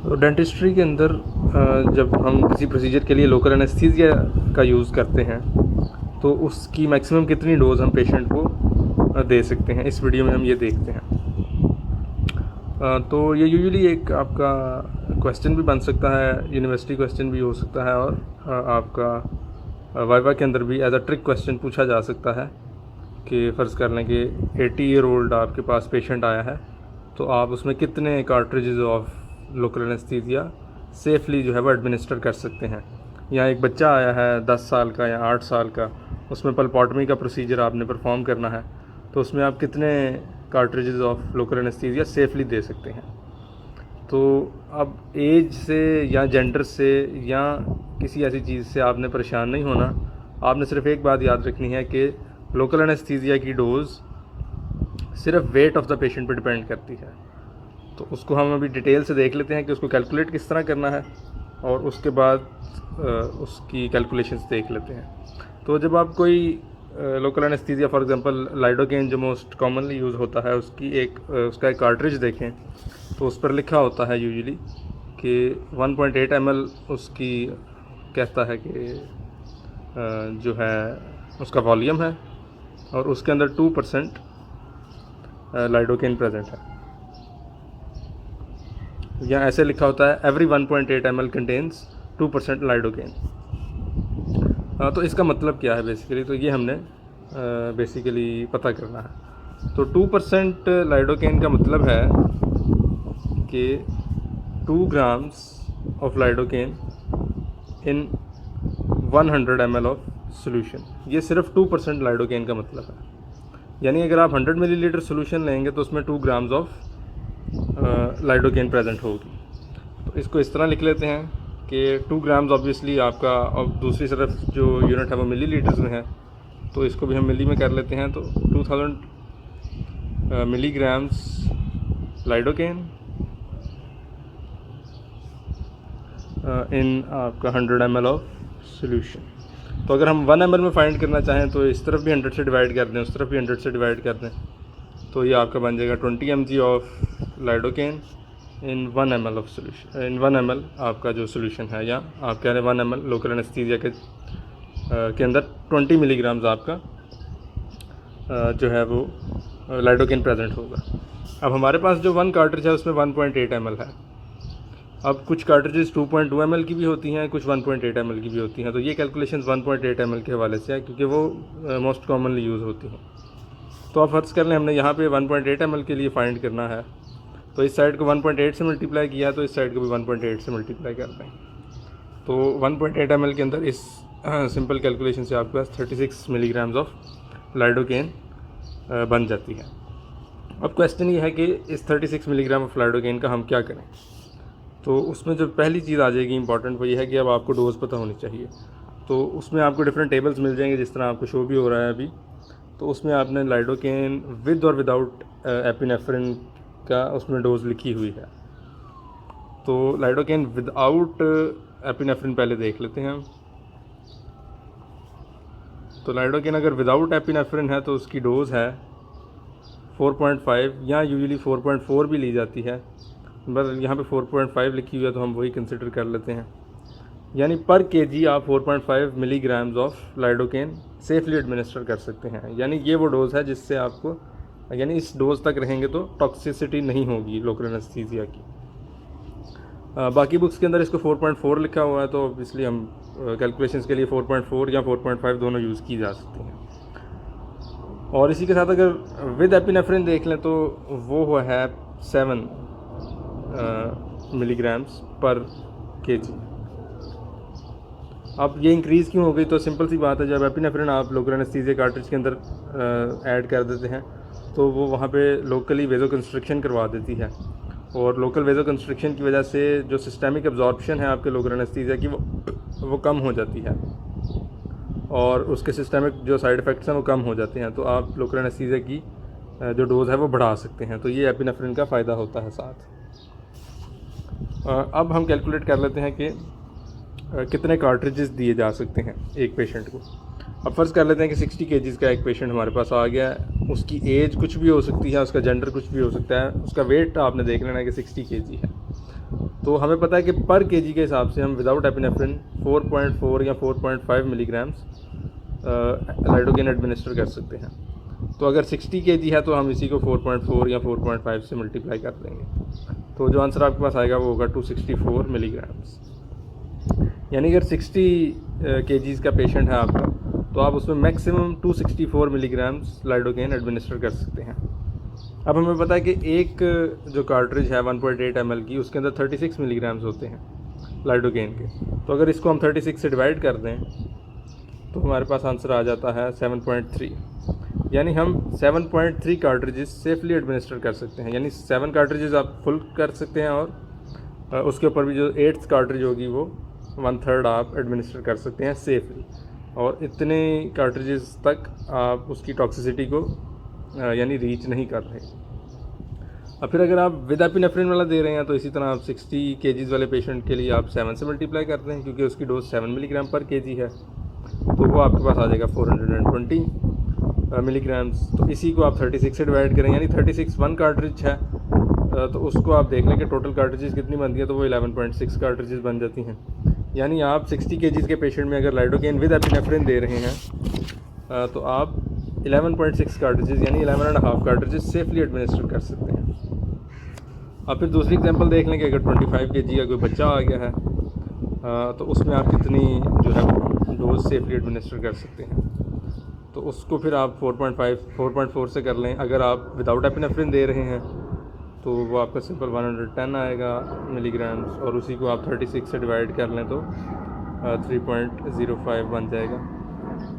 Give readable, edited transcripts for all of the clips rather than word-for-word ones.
तो डेंटिस्ट्री के अंदर जब हम किसी प्रोसीजर के लिए लोकल एनेस्थीसिया का यूज़ करते हैं तो उसकी मैक्सिमम कितनी डोज़ हम पेशेंट को दे सकते हैं, इस वीडियो में हम ये देखते हैं। तो ये यूजुअली एक आपका क्वेश्चन भी बन सकता है, यूनिवर्सिटी क्वेश्चन भी हो सकता है, और आपका वाइवा के अंदर भी एज अ ट्रिक क्वेश्चन पूछा जा सकता है कि फ़र्ज़ कर लें कि 80 ईयर ओल्ड आपके पास पेशेंट आया है, तो आप उसमें कितने cartridges of local anaesthesia safely जो है वो एडमिनिस्टर कर सकते हैं। या एक बच्चा आया है 10 साल का या 8 साल का, उसमें पल्पोटमी का प्रोसीजर आपने परफॉर्म करना है, तो उसमें आप कितने cartridges of local anaesthesia safely दे सकते हैं। तो अब एज से या जेंडर से या किसी ऐसी चीज़ से आपने परेशान नहीं होना। आपने सिर्फ एक बात याद रखनी है कि लोकल एनेस्थीसिया की डोज़ सिर्फ वेट ऑफ द पेशेंट पर डिपेंड करती है। तो उसको हम अभी डिटेल से देख लेते हैं कि उसको कैलकुलेट किस तरह करना है, और उसके बाद उसकी कैलकुलेशंस देख लेते हैं। तो जब आप कोई local anaesthesia for example lidocaine जो मोस्ट कॉमनली यूज़ होता है उसका एक कार्ट्रिज देखें, तो उस पर लिखा होता है यूजुअली कि 1.8 ml उसकी कहता है कि जो है उसका वॉल्यूम है, और उसके अंदर 2% लाइडोकेन प्रेजेंट है, या ऐसे लिखा होता है एवरी 1.8 ml कंटेन्स 2% लाइडोकेन। तो इसका मतलब क्या है बेसिकली, तो ये हमने बेसिकली पता करना है। तो 2% लाइडोकेन का मतलब है कि 2 grams of lidocaine in 100 ml of solution. ये सिर्फ 2% लाइडोकेन का मतलब है, यानी अगर आप 100 मिलीलीटर सोल्यूशन लेंगे तो उसमें 2 ग्राम्स ऑफ लाइडोकेन प्रेजेंट होगी। तो इसको इस तरह लिख लेते हैं कि 2 ग्राम्स ऑब्वियसली आपका, और दूसरी तरफ जो यूनिट है वो मिलीलीटर्स में है, तो इसको भी हम मिली में कर लेते हैं। तो 2000 मिलीग्राम्स लाइडोकेन इन आपका 100 ml ऑफ सोल्यूशन। तो अगर हम 1 ml में फाइंड करना चाहें तो इस तरफ भी 100 से डिवाइड कर दें, उस तरफ भी 100 से डिवाइड कर दें, तो ये आपका बन जाएगा 20 mg of lidocaine in 1 ml of solution. In 1 ml आपका जो सोल्यूशन है, या आप कह रहे हैं 1 ml लोकल एनेस्थीसिया के अंदर 20 मिलीग्राम्स आपका जो है वो लाइडोकेन प्रेजेंट होगा। अब हमारे पास जो 1 कार्ट्रिज है उसमें 1.8 ml है। अब कुछ कार्ट्रिजेस 2.2 ml की भी होती हैं, कुछ 1.8 ml की भी होती हैं। तो ये कैलकुलेशंस 1.8 ml के हवाले से है, क्योंकि वो मोस्ट कॉमनली यूज़ होती हैं। तो आप फर्ज कर लें हमने यहाँ पे 1.8 ml के लिए फाइंड करना है, तो इस साइड को 1.8 से मल्टीप्लाई किया, तो इस साइड को भी 1.8 से मल्टीप्लाई कर दें। तो 1.8 ml के अंदर इस सिंपल कैलकुलेशन से आपके पास 36 मिलीग्राम्स ऑफ लाइडोकेन बन जाती है। अब क्वेश्चन ये है कि इस 36 मिलीग्राम ऑफ लाइडोकेन का हम क्या करें। तो उसमें जो पहली चीज़ आ जाएगी इंपॉर्टेंट, वो ये है कि अब आपको डोज़ पता होनी चाहिए। तो उसमें आपको डिफरेंट टेबल्स मिल जाएंगे, जिस तरह आपको शो भी हो रहा है अभी। तो उसमें आपने लाइडोकेन विद और विदाउट एपिनेफ्रिन का उसमें डोज़ लिखी हुई है। तो लाइडोकेन विदाउट एपिनेफ्रिन पहले देख लेते हैं। तो लाइडोकेन अगर विदाउट एपिनेफ्रिन है तो उसकी डोज़ है 4.5, या यूजुअली 4.4 भी ली जाती है, बस यहाँ पे 4.5 लिखी हुई है तो हम वही कंसिडर कर लेते हैं। यानी पर केजी आप 4.5 milligrams of lidocaine safely administer कर सकते हैं। यानी ये वो डोज़ है जिससे आपको, यानी इस डोज़ तक रहेंगे तो टॉक्सिसिटी नहीं होगी लोकल एनेस्थीसिया की। बाकी बुक्स के अंदर इसको 4.4 लिखा हुआ है, तो ऑब्वियसली हम कैलकुलेशंस के लिए 4.4 या 4.5 दोनों यूज़ की जा सकती हैं। और इसी के साथ अगर विद एपिनेफ्रिन देख लें तो वो है 7 मिलीग्राम्स पर केजी। अब ये इंक्रीज़ क्यों हो गई, तो सिंपल सी बात है, जब एपिनेफ्रिन आप लोकल एनेस्थीसिया कार्ट्रिज के अंदर ऐड कर देते हैं तो वो वहाँ पे लोकली वेजो कंस्ट्रिक्शन करवा देती है, और लोकल वेजो कंस्ट्रिक्शन की वजह से जो सिस्टेमिक एब्जॉर्प्शन है आपके लोकल एनेस्थीसिया की वो कम हो जाती है, और उसके सिस्टेमिक जो साइड इफ़ेक्ट्स हैं वो कम हो जाते हैं। तो आप लोकल एनेस्थीसिया की जो डोज़ है वो बढ़ा सकते हैं। तो ये एपिनेफ्रिन का फ़ायदा होता है साथ। अब हम कैलकुलेट कर लेते हैं कि कितने कार्ट्रिजेस दिए जा सकते हैं एक पेशेंट को। अब फ़र्ज़ कर लेते हैं कि 60 kg का एक पेशेंट हमारे पास आ गया है। उसकी एज कुछ भी हो सकती है, उसका जेंडर कुछ भी हो सकता है, उसका वेट आपने देख लेना है कि 60 kg है। तो हमें पता है कि पर केजी के हिसाब से हम विदाउट एपिनेफ्रिन 4.4 या 4.5 मिलीग्राम्स लाइडोकेन एडमिनिस्टर कर सकते हैं। तो अगर 60 केजी है तो हम इसी को 4.4 या 4.5 से मल्टीप्लाई कर देंगे, तो जो आंसर आपके पास आएगा वो होगा 264 मिलीग्राम्स। यानी अगर 60 केजीज़ का पेशेंट है आपका, तो आप उसमें मैक्सिमम 264 मिलीग्राम्स लाइडोकेन एडमिनिस्टर कर सकते हैं। अब हमें पता है कि एक जो कार्ट्रिज है 1.8 ml की, उसके अंदर 36 मिलीग्राम्स होते हैं लाइडोकेन के। तो अगर इसको हम 36 से डिवाइड कर दें तो हमारे पास आंसर आ जाता है 7.3। यानी हम 7.3 कार्ट्रिजेस सेफली एडमिनिस्टर कर सकते हैं। यानी 7 कार्ट्रिजेस आप फुल कर सकते हैं और उसके ऊपर भी जो 8th कार्ट्रिज होगी वो 1/3 आप एडमिनिस्टर कर सकते हैं सेफली। और इतने कार्ट्रिजेस तक आप उसकी टॉक्सिसिटी को यानी रीच नहीं कर रहे। अब फिर अगर आप विद एपिनेफ्रिन वाला दे रहे हैं तो इसी तरह आप 60 केजीज़ वाले पेशेंट के लिए आप 7 से मल्टीप्लाई करते हैं, क्योंकि उसकी डोज 7 मिलीग्राम पर केजी है, तो वो आपके पास आ जाएगा 420 मिलीग्राम्स। तो इसी को आप 36 से डिवाइड करें, यानी 36 1 कार्ट्रिज है, तो उसको आप देख लें कि टोटल कार्ट्रिजेस कितनी बनती है, तो वो 11.6 कार्ट्रिजेस बन जाती हैं। यानी आप 60 केजीज़ के पेशेंट में अगर लाइडोकेन विद एपिनेफ्रिन दे रहे हैं तो आप 11.6 कार्ट्रिजेस यानी 11.5 कार्ट्रिजेस सेफली एडमिनिस्टर कर सकते हैं। अब फिर दूसरी एग्जांपल देख लें कि अगर 25 केजी का कोई बच्चा आ गया है तो उसमें आप कितनी जो है डोज सेफली एडमिनिस्टर कर सकते हैं। तो उसको फिर आप 4.4 से कर लें। अगर आप विदाउट एपिनेफ्रिन दे रहे हैं तो वो आपका सिंपल 110 आएगा मिलीग्राम्स, और उसी को आप 36 से डिवाइड कर लें तो 3.05 बन जाएगा।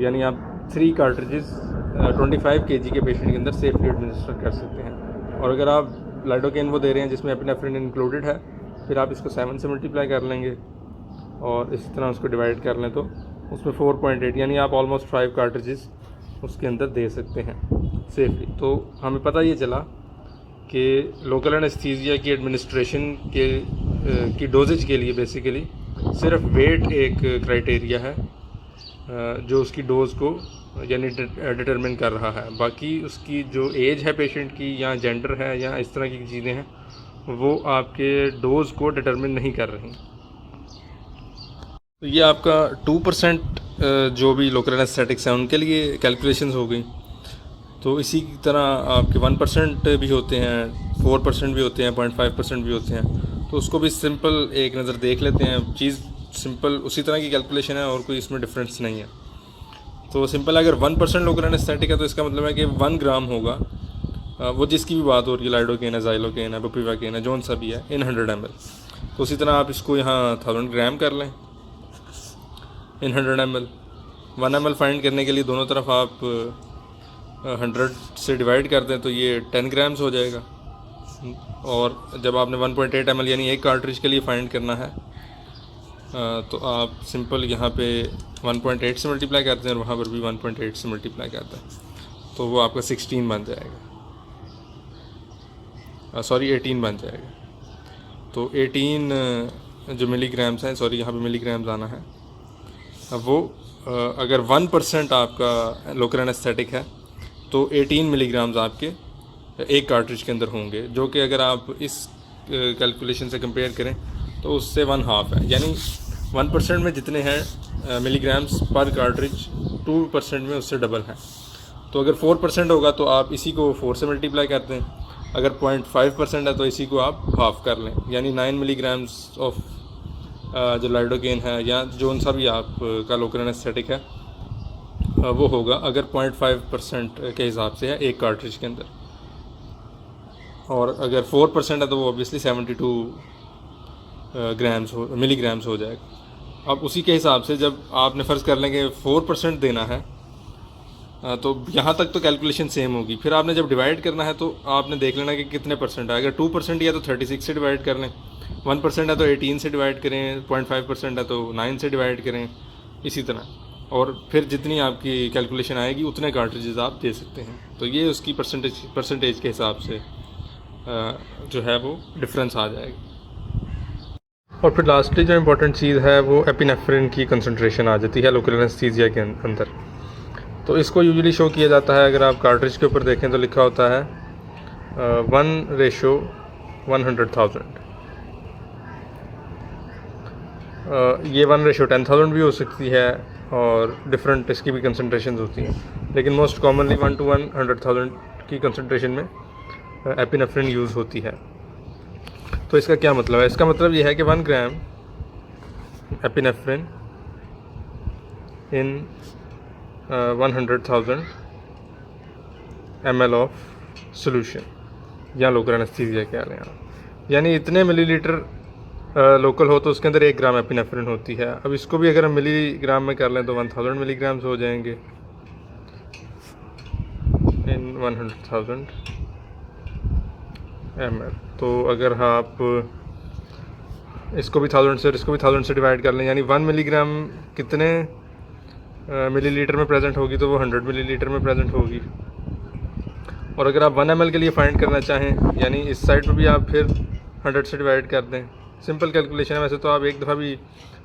यानी आप 3 कार्ट्रिजेस 25 केजी के पेशेंट के अंदर सेफली एडमिनिस्टर कर सकते हैं। और अगर आप लाइडोकेन वो दे रहे हैं जिसमें एपिनेफ्रिन इंक्लूडेड है, फिर आप इसको 7 से मल्टीप्लाई कर लेंगे और इसी तरह उसको डिवाइड कर लें तो उसमें 4.8 यानी आप ऑलमोस्ट 5 कार्ट्रिजेस उसके अंदर दे सकते हैं सेफली। तो हमें पता ये चला कि लोकल एनेस्थीसिया की एडमिनिस्ट्रेशन की डोजेज के लिए बेसिकली सिर्फ वेट एक क्राइटेरिया है जो उसकी डोज़ को यानी डिटरमिन कर रहा है। बाकी उसकी जो एज है पेशेंट की या जेंडर है या इस तरह की चीज़ें हैं वो आपके डोज़ को डिटरमिन नहीं कर रही। तो ये आपका 2% जो भी लोकल एनेस्थेटिक्स हैं उनके लिए कैलकुलेशंस हो गई। तो इसी की तरह आपके 1% भी होते हैं, 4% भी होते हैं, 0.5% भी होते हैं। तो उसको भी सिंपल एक नज़र देख लेते हैं। चीज़ सिंपल उसी तरह की कैलकुलेशन है और कोई इसमें डिफरेंस नहीं है। तो सिंपल अगर 1% लोकल एनेस्थेटिक है तो इसका मतलब है कि 1 ग्राम होगा, वो जिसकी भी बात हो रही है, लाइडोकेन है, ज़ाइलोकेन है, बुपिवाकेन है, जौन सा भी है, इन 100 ml। तो उसी तरह आप इसको यहाँ 1000 ग्राम कर लें इन 100 ml। 1 ml फाइंड करने के लिए दोनों तरफ आप 100 से डिवाइड कर दें तो ये 10 ग्राम्स हो जाएगा। और जब आपने 1.8 ml यानी एक कार्ट्रिज के लिए फाइंड करना है तो आप सिंपल यहाँ पे 1.8 से मल्टीप्लाई करते हैं और वहाँ पर भी 1.8 से मल्टीप्लाई करते हैं, तो वो आपका 16 बन जाएगा, 18 बन जाएगा। तो 18 जो मिलीग्राम्स हैं, यहाँ पे मिलीग्राम्स आना है। अब वो अगर 1% आपका लोकल एनेस्थेटिक है तो 18 मिलीग्राम्स आपके एक कार्ट्रिज के अंदर होंगे, जो कि अगर आप इस कैलकुलेशन से कंपेयर करें तो उससे 1/2 है। यानी 1% में जितने हैं मिलीग्राम्स पर कार्ट्रिज, 2% में उससे डबल है। तो अगर 4% होगा तो आप इसी को 4 से मल्टीप्लाई कर दें। अगर 0.5% है तो इसी को आप हाफ कर लें, यानी 9 मिलीग्राम्स ऑफ जो लाइडोकेन है या जो सा भी आप का लोकल एनेस्थेटिक है वो होगा अगर 0.5% के हिसाब से है एक कार्ट्रिज के अंदर। और अगर 4% है तो वो ऑब्वियसली 72 मिलीग्राम्स हो जाएगा। अब उसी के हिसाब से जब आपने फ़र्ज़ कर लें कि 4% देना है तो यहाँ तक तो कैलकुलेशन सेम होगी। फिर आपने जब डिवाइड करना है तो आपने देख लेना कि कितने परसेंट है। अगर 2% है तो 36 से डिवाइड कर लें, 1% है तो 18 से डिवाइड करें, 0.5% है तो 9 से डिवाइड करें, इसी तरह। और फिर जितनी आपकी कैलकुलेशन आएगी उतने कार्ट्रिजेस आप दे सकते हैं। तो ये उसकी परसेंटेज के हिसाब से जो है वो डिफरेंस आ जाएगा। और फिर लास्टली जो इम्पोर्टेंट चीज़ है वो एपिनेफ्रिन की कंसंट्रेशन आ जाती है लोकल एनेस्थीसिया के अंदर। तो इसको यूजुअली शो किया जाता है, अगर आप कार्ट्रिज के ऊपर देखें तो लिखा होता है 1:100,000। ये 1:10,000 भी हो सकती है और डिफरेंट इसकी भी कंसनट्रेशन होती हैं, लेकिन मोस्ट कॉमनली 1 to 100,000 की कंसनट्रेशन में एपिनेफ्रिन यूज़ होती है। तो इसका क्या मतलब है? इसका मतलब ये है कि 1 gram epinephrine in 100,000 ml of solution या लोकल एनेस्थीसिया कह लें आप, यानी इतने मिलीलीटर लोकल हो तो उसके अंदर 1 ग्राम एपिनेफ्रिन होती है। अब इसको भी अगर हम मिलीग्राम में कर लें तो 1000 मिलीग्राम्स हो जाएंगे इन 100,000 ml। तो अगर आप इसको भी 1000 से और इसको भी 1000 से डिवाइड कर लें, यानी 1 मिलीग्राम कितने मिलीलीटर में प्रेजेंट होगी, तो वो 100 मिलीलीटर में प्रेजेंट होगी। और अगर आप 1 ml के लिए फाइंड करना चाहें, यानी इस साइड पर भी आप फिर 100 से डिवाइड कर दें। सिंपल कैलकुलेशन है, वैसे तो आप एक दफ़ा भी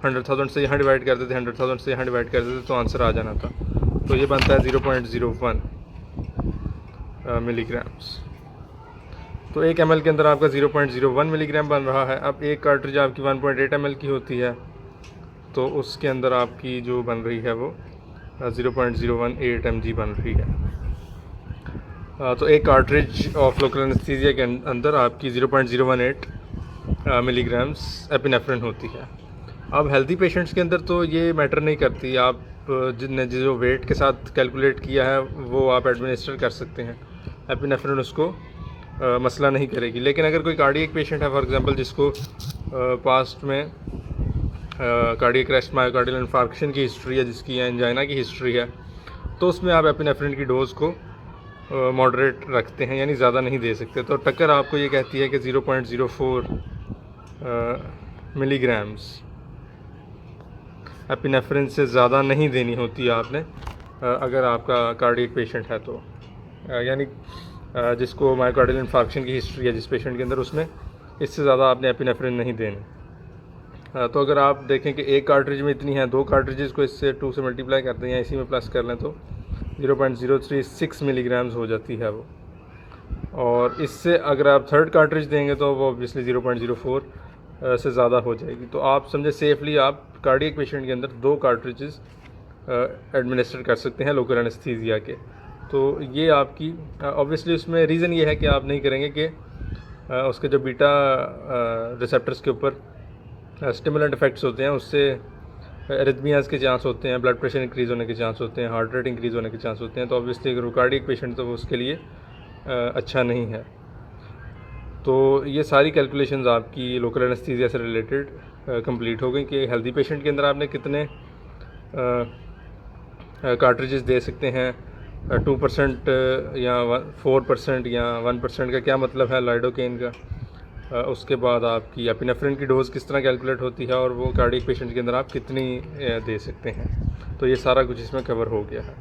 100,000 से यहाँ डिवाइड कर देते, 100,000 से यहाँ डिवाइड कर देते तो आंसर आ जाना था। तो ये बनता है 0.01 मिलीग्राम्स। तो 1 ml के अंदर आपका 0.01 मिलीग्राम बन रहा है। अब एक कार्ट्रिज आपकी 1.8 ml की होती है, तो उसके अंदर आपकी जो बन रही है वो 0.018 mg बन रही है। तो एक कार्ट्रिज ऑफ लोकल एनेस्थीसिया के अंदर आपकी 0.018 मिलीग्राम्स एपिनेफ्रिन होती है। अब हेल्दी पेशेंट्स के अंदर तो ये मैटर नहीं करती, आप जिनने जो वेट के साथ कैलकुलेट किया है वो आप एडमिनिस्टर कर सकते हैं, एपिनेफ्रिन उसको मसला नहीं करेगी। लेकिन अगर कोई कार्डियक पेशेंट है फॉर एग्जांपल जिसको पास्ट में कार्डियक अरेस्ट, मायोकार्डियल इन्फार्क्शन की हिस्ट्री है जिसकी, या एंजाइना की हिस्ट्री है, तो उसमें आप एपिनेफ्रिन की डोज़ को मॉडरेट रखते हैं, यानी ज़्यादा नहीं दे सकते। तो टक्कर आपको ये कहती है कि 0.04 मिलीग्राम्स एपिनेफ्रिन से ज़्यादा नहीं देनी होती आपने अगर आपका कार्डियक पेशेंट है तो, यानी जिसको मायोकार्डियल इन्फार्क्शन की हिस्ट्री है जिस पेशेंट के अंदर, उसमें इससे ज़्यादा आपने एपिनेफ्रिन नहीं देनी। तो अगर आप देखें कि एक कार्ट्रिज में इतनी है, 2 कार्ट्रिजेस को इससे 2 से मल्टीप्लाई कर दें या इसी में प्लस कर लें तो 0.036 मिलीग्राम्स हो जाती है वो। और इससे अगर आप 3rd कार्ट्रिज देंगे तो वो ऑब्वियसली 0.04 से ज़्यादा हो जाएगी। तो आप समझे सेफली आप कार्डियक पेशेंट के अंदर 2 कार्ट्रिजेस एडमिनिस्टर कर सकते हैं लोकल एनेस्थीसिया के। तो ये आपकी ऑब्वियसली उसमें रीज़न ये है कि आप नहीं करेंगे कि उसके जो बीटा रिसेप्टर्स के ऊपर स्टिमुलेंट इफेक्ट्स होते हैं उससे एरिथमियाज़ के चांस होते हैं, ब्लड प्रेशर इंक्रीज़ होने के चांस होते हैं, हार्ट रेट इंक्रीज़ होने के चांस होते हैं। तो ऑब्वियसली अगर वो कार्डियक पेशेंट तो वो उसके लिए अच्छा नहीं है। तो ये सारी कैलकुलेशंस आपकी लोकल एनेस्थीसिया से रिलेटेड कंप्लीट हो गई कि हेल्दी पेशेंट के अंदर आपने कितने कार्ट्रिजेस दे सकते हैं, 2% या 4% या 1% का क्या मतलब है लाइडोकेन का। उसके बाद आपकी एपिनेफ्रिन की डोज़ किस तरह कैलकुलेट होती है और वो कार्डियक पेशेंट के अंदर आप कितनी दे सकते हैं। तो ये सारा कुछ इसमें कवर हो गया है।